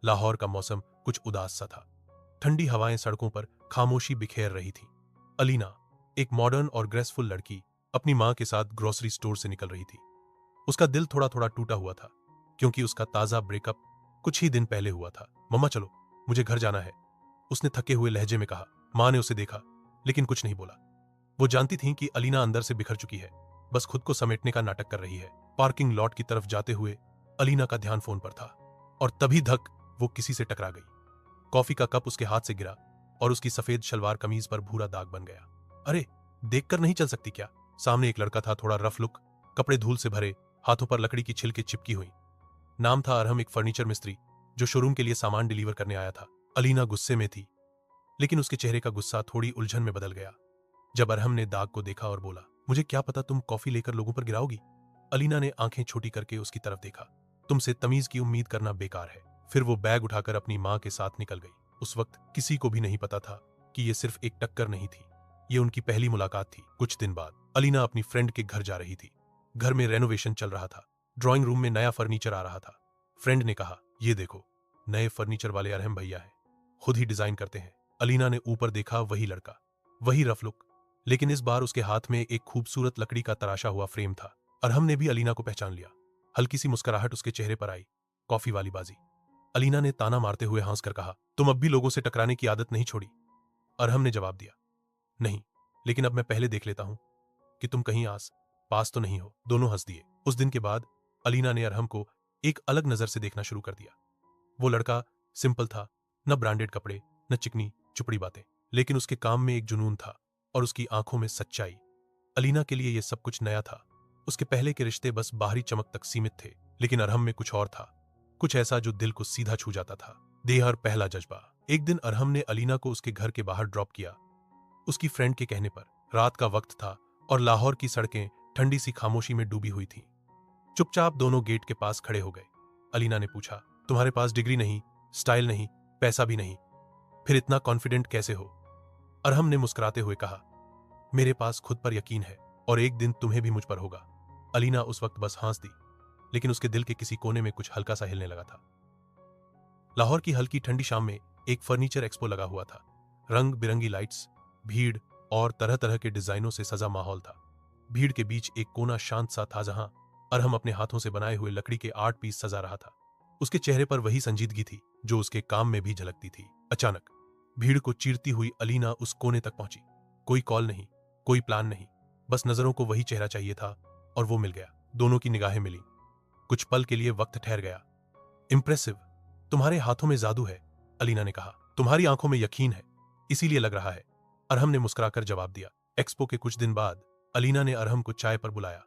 लाहौर का मौसम कुछ उदास सा था। ठंडी हवाएं सड़कों पर खामोशी बिखेर रही थी। अलीना, एक मॉडर्न और ग्रेसफुल लड़की, अपनी मां के साथ ग्रोसरी स्टोर से निकल रही थी। उसका दिल थोड़ा थोड़ा टूटा हुआ था, क्योंकि उसका ताजा ब्रेकअप कुछ ही दिन पहले हुआ था। मम्मा चलो, मुझे घर जाना है, उसने थके हुए लहजे में कहा। मां ने उसे देखा, लेकिन कुछ नहीं बोला। वो जानती थी कि अलीना अंदर से बिखर चुकी है, बस खुद को समेटने का नाटक कर रही है। पार्किंग लॉट की तरफ जाते हुए अलीना का ध्यान फोन पर था, और तभी धक वो किसी से टकरा गई। कॉफी का कप उसके हाथ से गिरा और उसकी सफेद शलवार कमीज पर भूरा दाग बन गया। अरे, देखकर नहीं चल सकती क्या? सामने एक लड़का था, थोड़ा रफ लुक, कपड़े धूल से भरे, हाथों पर लकड़ी की छिलके चिपकी हुई। नाम था अरहम, एक फर्नीचर मिस्त्री जो शोरूम के लिए सामान डिलीवर करने आया था। अलीना गुस्से में थी, लेकिन उसके चेहरे का गुस्सा थोड़ी उलझन में बदल गया जब अरहम ने दाग को देखा और बोला, मुझे क्या पता तुम कॉफी लेकर लोगों पर गिराओगी। अलीना ने आंखें छोटी करके उसकी तरफ देखा। तुमसे तमीज की उम्मीद करना बेकार है। फिर वो बैग उठाकर अपनी मां के साथ निकल गई। उस वक्त किसी को भी नहीं पता था कि ये सिर्फ एक टक्कर नहीं थी, ये उनकी पहली मुलाकात थी। कुछ दिन बाद अलीना अपनी फ्रेंड के घर जा रही थी। घर में रेनोवेशन चल रहा था, ड्राइंग रूम में नया फर्नीचर आ रहा था। फ्रेंड ने कहा, ये देखो, नए फर्नीचर वाले अरहम भैया हैं, खुद ही डिजाइन करते हैं। अलीना ने ऊपर देखा, वही लड़का, वही रफ लुक, लेकिन इस बार उसके हाथ में एक खूबसूरत लकड़ी का तराशा हुआ फ्रेम था। अरहम ने भी अलीना को पहचान लिया। हल्की सी मुस्कुराहट उसके चेहरे पर आई। कॉफी वाली बाजी। अलीना ने ताना मारते हुए हंसकर कहा, तुम अब भी लोगों से टकराने की आदत नहीं छोड़ी? अरहम ने जवाब दिया, नहीं, लेकिन अब मैं पहले देख लेता हूं कि तुम कहीं आस पास तो नहीं हो। दोनों हंस दिए। उस दिन के बाद अलीना ने अरहम को एक अलग नजर से देखना शुरू कर दिया। वो लड़का सिंपल था, न ब्रांडेड कपड़े, न चिकनी चुपड़ी बातें, लेकिन उसके काम में एक जुनून था और उसकी आंखों में सच्चाई। अलीना के लिए यह सब कुछ नया था। उसके पहले के रिश्ते बस बाहरी चमक तक सीमित थे, लेकिन अरहम में कुछ और था, कुछ ऐसा जो दिल को सीधा छू जाता था। देहर पहला जज्बा। एक दिन अरहम ने अलीना को उसके घर के बाहर ड्रॉप किया, उसकी फ्रेंड के कहने पर। रात का वक्त था और लाहौर की सड़कें ठंडी सी खामोशी में डूबी हुई थीं। चुपचाप दोनों गेट के पास खड़े हो गए। अलीना ने पूछा, तुम्हारे पास डिग्री नहीं, स्टाइल नहीं, पैसा भी नहीं, फिर इतना कॉन्फिडेंट कैसे हो? अरहम ने मुस्कुराते हुए कहा, मेरे पास खुद पर यकीन है और एक दिन तुम्हें भी मुझ पर होगा। अलीना उस वक्त बस हंस दी, लेकिन उसके दिल के किसी कोने में कुछ हल्का सा हिलने लगा था। लाहौर की हल्की ठंडी शाम में एक फर्नीचर एक्सपो लगा हुआ था। रंग बिरंगी लाइट्स, भीड़ और तरह तरह के डिजाइनों से सजा माहौल था। भीड़ के बीच एक कोना शांत सा था जहां अरहम अपने हाथों से बनाए हुए लकड़ी के आर्ट पीस सजा रहा था। उसके चेहरे पर वही संजीदगी थी जो उसके काम में भी झलकती थी। अचानक भीड़ को चीरती हुई अलीना उस कोने तक पहुंची। कोई कॉल नहीं, कोई प्लान नहीं, बस नजरों को वही चेहरा चाहिए था और वो मिल गया। दोनों की निगाहें मिली। कुछ पल के लिए वक्त ठहर गया। इंप्रेसिव, तुम्हारे हाथों में जादू है, अलीना ने कहा। तुम्हारी आंखों में यकीन है, इसीलिए लग रहा है, अरहम ने मुस्कुराकर जवाब दिया। एक्सपो के कुछ दिन बाद अलीना ने अरहम को चाय पर बुलाया।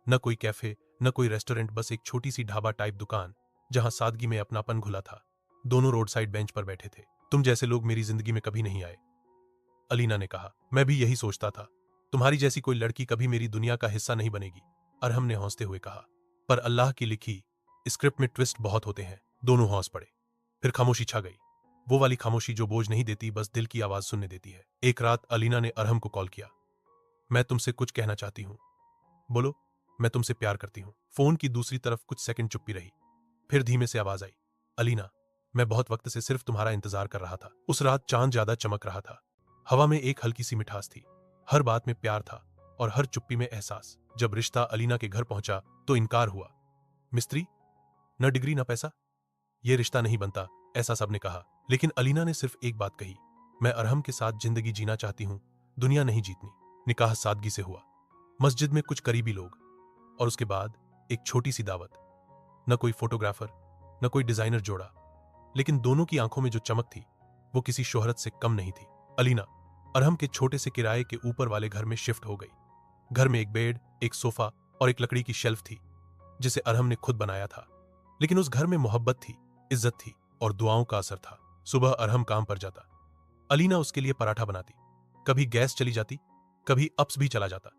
न कोई कैफे, न कोई रेस्टोरेंट, बस एक छोटी सी ढाबा टाइप दुकान जहां सादगी में अपनापन घुला था। दोनों रोड साइड बेंच पर बैठे थे। तुम जैसे लोग मेरी जिंदगी में कभी नहीं आए, अलीना ने कहा। मैं भी यही सोचता था, तुम्हारी जैसी कोई लड़की कभी मेरी दुनिया का हिस्सा नहीं बनेगी, अरहम ने हंसते हुए कहा। पर अल्लाह की लिखी स्क्रिप्ट में ट्विस्ट बहुत होते हैं। दोनों हंस पड़े। फिर खामोशी छा गई, वो वाली खामोशी जो बोझ नहीं देती, बस दिल की आवाज सुनने देती है। एक रात अलीना ने अरहम को कॉल किया। मैं तुमसे कुछ कहना चाहती हूँ। बोलो, मैं तुमसे प्यार करती हूँ। फोन की दूसरी तरफ कुछ सेकंड चुप्पी रही, फिर धीमे से आवाज आई, अलीना, मैं बहुत वक्त से सिर्फ तुम्हारा इंतजार कर रहा था। उस रात चांद ज्यादा चमक रहा था। हवा में एक हल्की सी मिठास थी, हर बात में प्यार था और हर चुप्पी में एहसास। जब रिश्ता अलीना के घर पहुंचा तो इनकार हुआ। मिस्त्री, न डिग्री न पैसा, यह रिश्ता नहीं बनता, ऐसा सबने कहा। लेकिन अलीना ने सिर्फ एक बात कही, मैं अरहम के साथ जिंदगी जीना चाहती हूं, दुनिया नहीं जीतनी। निकाह सादगी से हुआ, मस्जिद में कुछ करीबी लोग, और उसके बाद एक छोटी सी दावत। न कोई फोटोग्राफर, न कोई डिजाइनर जोड़ा, लेकिन दोनों की आंखों में जो चमक थी वो किसी शोहरत से कम नहीं थी। अलीना अरहम के छोटे से किराए के ऊपर वाले घर में शिफ्ट हो गई। घर में एक बेड, एक सोफा और एक लकड़ी की शेल्फ थी जिसे अरहम ने खुद बनाया था। लेकिन उस घर में मोहब्बत थी, इज्जत थी और दुआओं का असर था। सुबह अरहम काम पर जाता, अलीना उसके लिए पराठा बनाती। कभी गैस चली जाती, कभी अप्स भी चला जाता,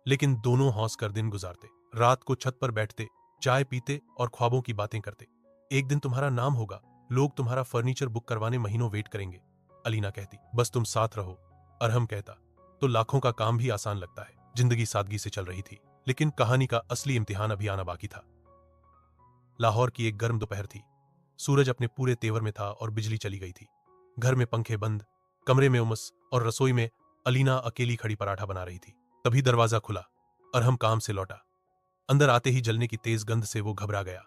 लेकिन दोनों हौस कर दिन गुजारते। रात को छत पर बैठते, चाय पीते और ख्वाबों की बातें करते। एक दिन तुम्हारा नाम होगा, लोग तुम्हारा फर्नीचर बुक करवाने महीनों वेट करेंगे, अलीना कहती। बस तुम साथ रहो, अरहम कहता। तो लाखों का काम भी आसान लगता है। जिंदगी सादगी से चल रही थी, लेकिन कहानी का असली इम्तिहान अभी आना बाकी था। लाहौर की एक गर्म दोपहर थी। सूरज अपने पूरे तेवर में था और बिजली चली गई थी। घर में पंखे बंद, कमरे में उमस और रसोई में अलीना अकेली खड़ी पराठा बना रही थी। तभी दरवाजा खुला। अरहम काम से लौटा। अंदर आते ही जलने की तेज गंध से वो घबरा गया।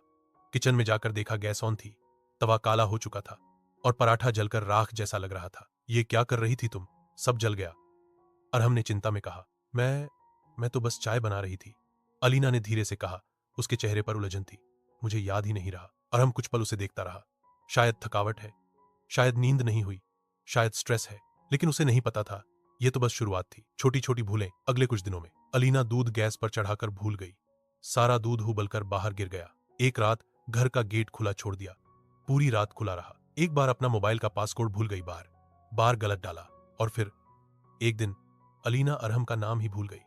किचन में जाकर देखा गैस ऑन थी। तवा काला हो चुका था और पराठा जलकर राख जैसा लग रहा था। ये क्या कर रही थी तुम? सब जल गया। अरहम ने चिंता में कहा। मैं तो बस चाय बना रही थी, अलीना ने धीरे से कहा। उसके चेहरे पर उलझन थी। मुझे याद ही नहीं रहा। अरहम कुछ पल उसे देखता रहा। शायद थकावट है, शायद नींद नहीं हुई, शायद स्ट्रेस है, लेकिन उसे नहीं पता था यह तो बस शुरुआत थी। छोटी छोटी भूलें। अगले कुछ दिनों में अलीना दूध गैस पर चढ़ाकर भूल गई। सारा दूध उबलकर बाहर गिर गया। एक रात घर का गेट खुला छोड़ दिया। पूरी रात खुला रहा। एक बार अपना मोबाइल का पासकोड भूल गई, बार गलत डाला। और फिर एक दिन अलीना अरहम का नाम ही भूल गई।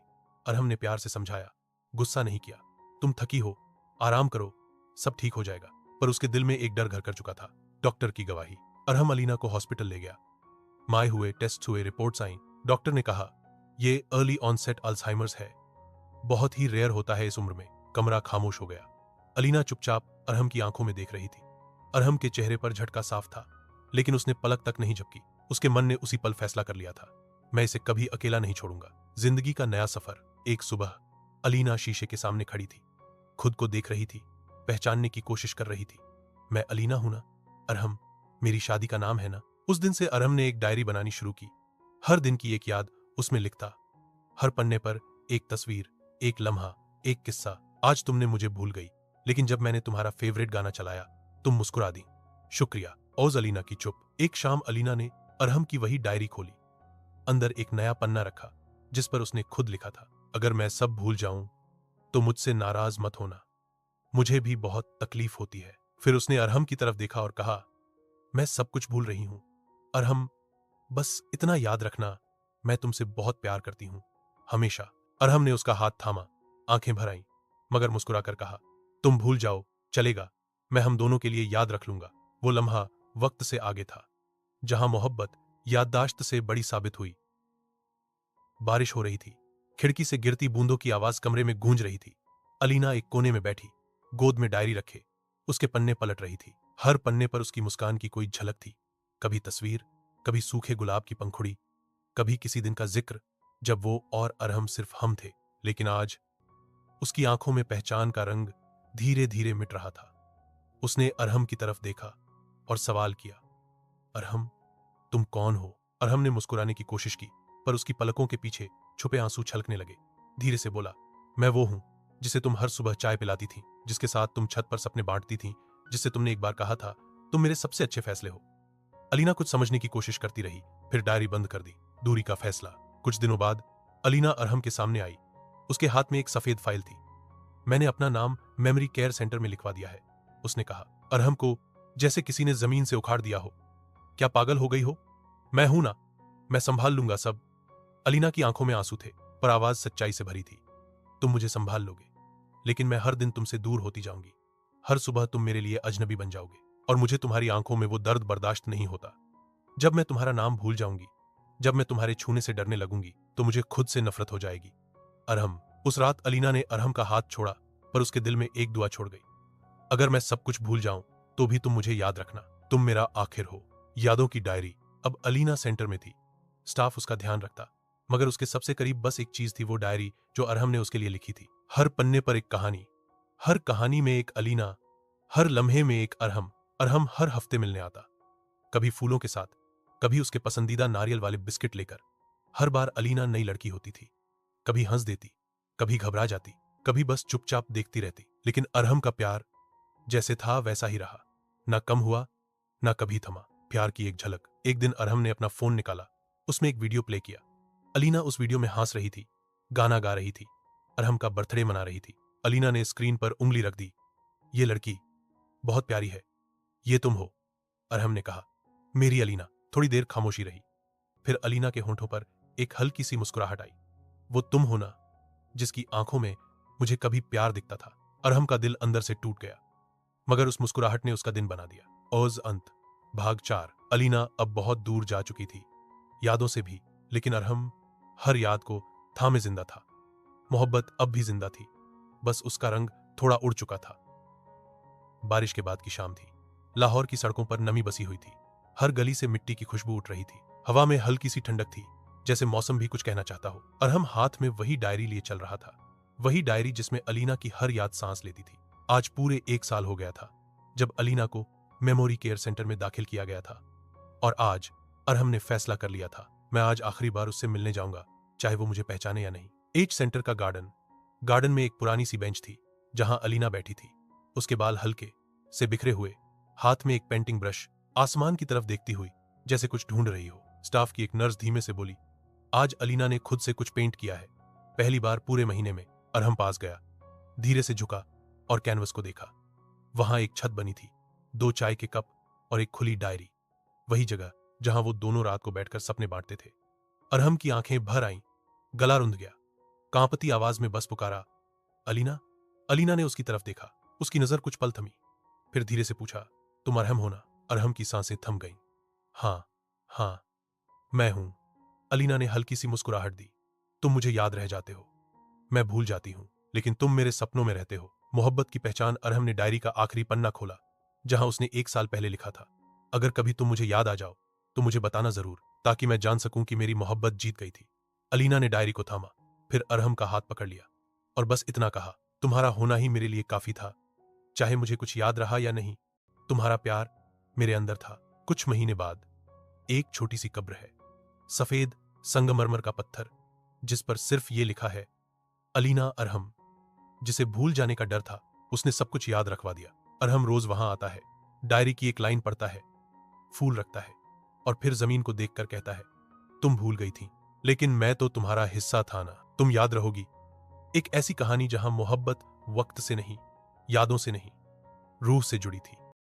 अरहम ने प्यार से समझाया, गुस्सा नहीं किया। तुम थकी हो, आराम करो, सब ठीक हो जाएगा। पर उसके दिल में एक डर घर कर चुका था, डॉक्टर की गवाही। अरहम अलीना को हॉस्पिटल ले गया। माए हुए, टेस्ट हुए, रिपोर्ट्स आईं। डॉक्टर ने कहा ये अर्ली ऑनसेट अल्जाइमर्स है, बहुत ही रेयर होता है इस उम्र में। कमरा खामोश हो गया। अलीना चुपचाप अरहम की आंखों में देख रही थी। अरहम के चेहरे पर झटका साफ था, लेकिन उसने पलक तक नहीं झपकी। उसके मन ने उसी पल फैसला कर लिया था, मैं इसे कभी अकेला नहीं छोड़ूंगा। जिंदगी का नया सफर। एक सुबह अलीना शीशे के सामने खड़ी थी, खुद को देख रही थी, पहचानने की कोशिश कर रही थी। मैं अलीना हूं ना? अरहम मेरी शादी का नाम है ना? उस दिन से अरहम ने एक डायरी बनानी शुरू की। हर दिन की एक याद उसमें लिखता। हर पन्ने पर एक तस्वीर, एक लम्हा, एक किस्सा। आज तुमने मुझे भूल गई, लेकिन जब मैंने तुम्हारा फेवरेट गाना चलाया तुम मुस्कुरा दी। शुक्रिया। ओज अलीना की चुप। एक शाम अलीना ने अरहम की वही डायरी खोली। अंदर एक नया पन्ना रखा जिस पर उसने खुद लिखा था, अगर मैं सब भूल जाऊं तो मुझसे नाराज मत होना, मुझे भी बहुत तकलीफ होती है। फिर उसने अरहम की तरफ देखा और कहा, मैं सब कुछ भूल रही हूं अरहम, बस इतना याद रखना, मैं तुमसे बहुत प्यार करती हूं, हमेशा। अरहम ने उसका हाथ थामा, आंखें भर आईं, मगर मुस्कुराकर कहा, तुम भूल जाओ, चलेगा, मैं हम दोनों के लिए याद रख लूंगा। वो लम्हा वक्त से आगे था, जहां मोहब्बत याददाश्त से बड़ी साबित हुई। बारिश हो रही थी। खिड़की से गिरती बूंदों की आवाज कमरे में गूंज रही थी। अलीना एक कोने में बैठी, गोद में डायरी रखे, उसके पन्ने पलट रही थी। हर पन्ने पर उसकी मुस्कान की कोई झलक थी। कभी तस्वीर, कभी सूखे गुलाब की पंखुड़ी, कभी किसी दिन का जिक्र जब वो और अरहम सिर्फ हम थे। लेकिन आज उसकी आंखों में पहचान का रंग धीरे धीरे मिट रहा था। उसने अरहम की तरफ देखा और सवाल किया, अरहम तुम कौन हो? अरहम ने मुस्कुराने की कोशिश की, पर उसकी पलकों के पीछे छुपे आंसू छलकने लगे। धीरे से बोला, मैं वो हूं जिसे तुम हर सुबह चाय पिलाती थी, जिसके साथ तुम छत पर सपने बांटती थी, जिससे तुमने एक बार कहा था तुम मेरे सबसे अच्छे फैसले हो। अलीना कुछ समझने की कोशिश करती रही, फिर डायरी बंद कर दी। दूरी का फैसला। कुछ दिनों बाद अलीना अरहम के सामने आई। उसके हाथ में एक सफेद फाइल थी। मैंने अपना नाम मेमोरी केयर सेंटर में लिखवा दिया है, उसने कहा। अरहम को जैसे किसी ने जमीन से उखाड़ दिया हो। क्या पागल हो गई हो? मैं हूं ना, मैं संभाल लूंगा सब। अलीना की आंखों में आंसू थे, पर आवाज सच्चाई से भरी थी। तुम मुझे संभाल लोगे, लेकिन मैं हर दिन तुमसे दूर होती जाऊंगी। हर सुबह तुम मेरे लिए अजनबी बन जाओगे, और मुझे तुम्हारी आंखों में वो दर्द बर्दाश्त नहीं होता। जब मैं तुम्हारा नाम भूल जाऊंगी, जब मैं तुम्हारे छूने से डरने लगूंगी, तो मुझे खुद से नफरत हो जाएगी। अरहम। उस रात अलीना ने अरहम का हाथ छोड़ा, पर उसके दिल में एक दुआ छोड़ गई। अगर मैं सब कुछ भूल जाऊं तो भी तुम मुझे याद रखना, तुम मेरा आखिर हो। यादों की डायरी। अब अलीना सेंटर में थी। स्टाफ उसका ध्यान रखता, मगर उसके सबसे करीब बस एक चीज थी, वो डायरी जो अरहम ने उसके लिए लिखी थी। हर पन्ने पर एक कहानी, हर कहानी में एक अलीना, हर लम्हे में एक अरहम। अरहम हर हफ्ते मिलने आता, कभी फूलों के साथ, कभी उसके पसंदीदा नारियल वाले बिस्किट लेकर। हर बार अलीना नई लड़की होती थी, कभी हंस देती, कभी घबरा जाती, कभी बस चुपचाप देखती रहती। लेकिन अरहम का प्यार जैसे था वैसा ही रहा, ना कम हुआ, ना कभी थमा। प्यार की एक झलक। एक दिन अरहम ने अपना फोन निकाला, उसमें एक वीडियो प्ले किया। अलीना उस वीडियो में हंस रही थी, गाना गा रही थी, अरहम का बर्थडे मना रही थी। अलीना ने स्क्रीन पर उंगली रख दी। ये लड़की बहुत प्यारी है, ये तुम हो, अरहम ने कहा। मेरी अलीना। थोड़ी देर खामोशी रही, फिर अलीना के होंठों पर एक हल्की सी मुस्कुराहट आई। वो तुम हो ना, जिसकी आंखों में मुझे कभी प्यार दिखता था। अरहम का दिल अंदर से टूट गया, मगर उस मुस्कुराहट ने उसका दिन बना दिया। ओज अंत। भाग 4। अलीना अब बहुत दूर जा चुकी थी, यादों से भी, लेकिन अरहम हर याद को थामे जिंदा था। मोहब्बत अब भी जिंदा थी, बस उसका रंग थोड़ा उड़ चुका था। बारिश के बाद की शाम थी, लाहौर की सड़कों पर नमी बसी हुई थी। हर गली से मिट्टी की खुशबू उठ रही थी। हवा में हल्की सी ठंडक थी, जैसे मौसम भी कुछ कहना चाहता हो। अरहम हाथ में वही डायरी लिए चल रहा था, वही डायरी जिसमें अलीना की हर याद सांस लेती थी। आज पूरे 1 साल हो गया था जब अलीना को मेमोरी केयर सेंटर में दाखिल किया गया था, और आज अरहम ने फैसला कर लिया था, मैं आज आखिरी बार उससे मिलने जाऊंगा, चाहे वो मुझे पहचाने या नहीं। एज सेंटर का गार्डन में एक पुरानी सी बेंच थी जहां अलीना बैठी थी। उसके बाल हल्के से बिखरे हुए, हाथ में एक पेंटिंग ब्रश, आसमान की तरफ देखती हुई जैसे कुछ ढूंढ रही हो। स्टाफ की एक नर्स धीमे से बोली, आज अलीना ने खुद से कुछ पेंट किया है। पहली बार पूरे महीने में। अरहम पास गया, धीरे से झुका और कैनवस को देखा। वहां एक छत बनी थी, 2 चाय के कप और एक खुली डायरी। वही जगह जहां वो दोनों रात को बैठकर सपने बांटते थे। अरहम की आंखें भर आईं, गला रुंध गया, कांपती आवाज में बस पुकारा, अलीना। अलीना ने उसकी तरफ देखा, उसकी नजर कुछ पल थमी, फिर धीरे से पूछा, तुम अरहम हो ना? अरहम की सांसें थम गईं। हाँ, हाँ, मैं हूं। अलीना ने हल्की सी मुस्कुराहट दी। तुम मुझे याद रह जाते हो, मैं भूल जाती हूं, लेकिन तुम मेरे सपनों में रहते हो। मोहब्बत की पहचान। अरहम ने डायरी का आखिरी पन्ना खोला, जहां उसने 1 साल पहले लिखा था, अगर कभी तुम मुझे याद आ जाओ तो मुझे बताना जरूर, ताकि मैं जान सकूं कि मेरी मोहब्बत जीत गई थी। अलीना ने डायरी को थामा, फिर अरहम का हाथ पकड़ लिया और बस इतना कहा, तुम्हारा होना ही मेरे लिए काफी था, चाहे मुझे कुछ याद रहा या नहीं। तुम्हारा प्यार मेरे अंदर था। कुछ महीने बाद एक छोटी सी कब्र है, सफेद संगमरमर का पत्थर, जिस पर सिर्फ ये लिखा है, अलीना अरहम। जिसे भूल जाने का डर था, उसने सब कुछ याद रखवा दिया। अरहम रोज वहां आता है, डायरी की एक लाइन पढ़ता है, फूल रखता है और फिर जमीन को देखकर कहता है, तुम भूल गई थी, लेकिन मैं तो तुम्हारा हिस्सा था ना, तुम याद रहोगी। एक ऐसी कहानी जहां मोहब्बत वक्त से नहीं, यादों से नहीं, रूह से जुड़ी थी।